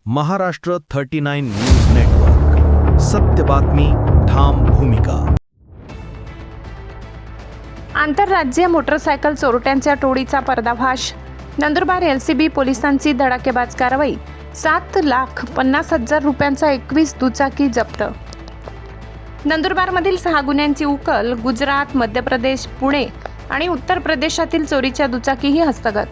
Maharashtra 39 news network, सत्य बातमी, ठाम भूमिका. आंतरराज्यीय मोटरसायकल चोरट्यांच्या टोळीचा पर्दाफाश. नंदुरबार एलसीबी पोलिसांची धडाकेबाज कारवाई. 7,50,000 रुपयांचा 21 दुचाकी जप्त. नंदुरबारमधील 6 गुन्ह्यांची उकल. गुजरात, मध्य प्रदेश, पुणे आणि उत्तर प्रदेशातील चोरीच्या दुचाकीही हस्तगत.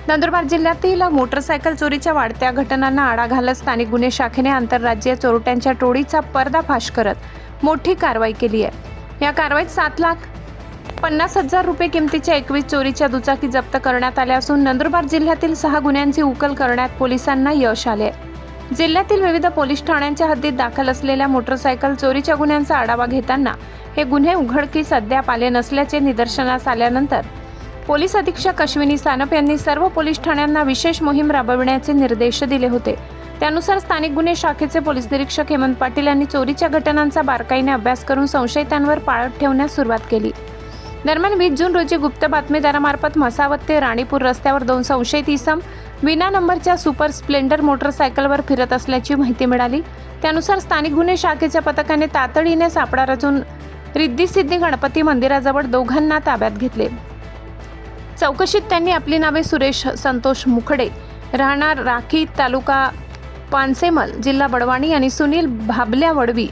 नंदुरबार जिल्ह्यातील मोटरसायकल चोरीच्या वाढत्या घटनांना आळा घालत स्थानिक गुन्हे शाखेने आंतरराज्यीय चोरट्यांच्या टोळीचा पर्दाफाश करत मोठी कारवाई केली आहे. या कारवाईत 7,50,000 रुपये किमतीच्या 21 चोरीच्या दुचाकी जप्त करण्यात आल्या असून नंदुरबार जिल्ह्यातील 6 गुन्ह्यांची उकल करण्यात पोलिसांना यश आले. जिल्ह्यातील विविध पोलीस ठाण्यांच्या हद्दीत दाखल असलेल्या मोटरसायकल चोरीच्या गुन्ह्यांचा आढावा घेताना हे गुन्हे उघडकीस अद्याप आले नसल्याचे निदर्शनास आल्यानंतर पोलीस अधीक्षक अश्विनी सानप यांनी सर्व पोलीस ठाण्यांना विशेष मोहीम राबविण्याचे निर्देश दिले होते. त्यानुसार स्थानिक गुन्हे शाखेचे पोलीस निरीक्षक हेमंत पाटील यांनी चोरीच्या घटनांचा बारकाईने अभ्यास करून संशयितांवर पाळत ठेवण्यास सुरुवात केली. दरम्यान 20 जून रोजी गुप्त बातमीदारामार्फत म्हसावत ते राणीपूर रस्त्यावर 2 संशयित इसम विना नंबरच्या सुपर स्प्लेंडर मोटरसायकलवर फिरत असल्याची माहिती मिळाली. त्यानुसार स्थानिक गुन्हे शाखेच्या पथकाने तातडीने सापळा रचून रिद्धी-सिद्धी गणपती मंदिराजवळ दोघांना ताब्यात घेतले. चौकशीत त्यांनी आपली नावे सुरेश संतोष मुखडे, राहणार राखी, तालुका पानसेमल, जिल्हा बडवानी आणि सुनील भाबल्या वडवी,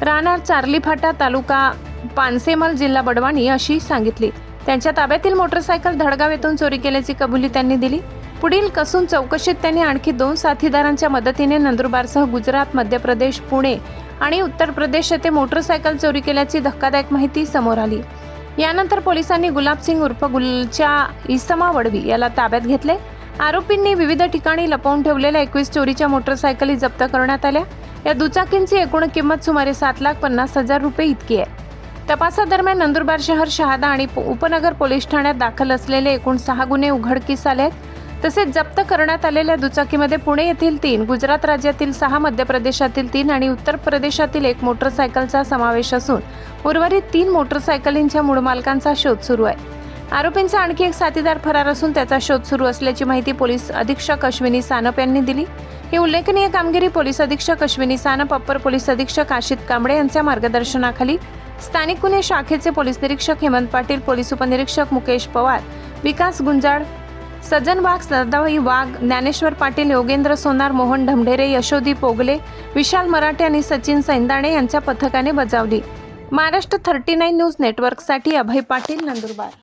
राहणार चार्ली फाटा, तालुका पानसेमल, जिल्हा बडवानी अशी सांगितली. त्यांच्या ताब्यातील मोटरसायकल धडगाव येथून चोरी केल्याची कबुली त्यांनी दिली. पुढील कसून चौकशीत त्यांनी आणखी 2 साथीदारांच्या मदतीने नंदुरबारसह गुजरात, मध्य प्रदेश, पुणे आणि उत्तर प्रदेश येथे मोटरसायकल चोरी केल्याची धक्कादायक माहिती समोर आली. यानंतर पोलिसांनी गुलाबसिंग उर्फ गुलच्या इसमा वडवी याला ताब्यात घेतले. आरोपींनी विविध ठिकाणी लपवून ठेवलेल्या 21 चोरीच्या मोटरसायकली जप्त करण्यात आल्या. या दुचाकींची एकूण किंमत सुमारे 7,50,000 रुपये इतकी आहे. तपासादरम्यान नंदुरबार शहर, शहादा आणि उपनगर पोलीस ठाण्यात दाखल असलेले एकूण 6 गुन्हे उघडकीस आले आहेत. तसेच जप्त करण्यात आलेल्या दुचाकीमध्ये पुणे येथील 3, गुजरात राज्यातील 6, मध्य प्रदेशातील 3 आणि उत्तर प्रदेशातील 1 मोटरसायकलचा समावेश असून उर्वरित 3 मोटरसायकलींच्या मूळ मालकांचा शोध सुरू आहे. आरोपींचा आणखी एक साथीदार फरार असून त्याचा शोध सुरू असल्याची माहिती पोलीस अधीक्षक अश्विनी सानप यांनी दिली. ही उल्लेखनीय कामगिरी पोलीस अधीक्षक अश्विनी सानप, अप्पर पोलीस अधीक्षक आशित कांबळे यांच्या मार्गदर्शनाखाली स्थानिक गुन्हे शाखेचे पोलीस निरीक्षक हेमंत पाटील, पोलीस उपनिरीक्षक मुकेश पवार, विकास गुंजाळ, सज्जन वाघ, सदाभाई वाघ, ज्ञानेश्वर पाटील, योगेंद्र सोनार, मोहन ढमढेरे, यशोदी पोगले, विशाल मराठे आणि सचिन सैंदाणे यांच्या पथकाने बजावली. महाराष्ट्र 39 न्यूज नेटवर्कसाठी अभय पाटील, नंदुरबार.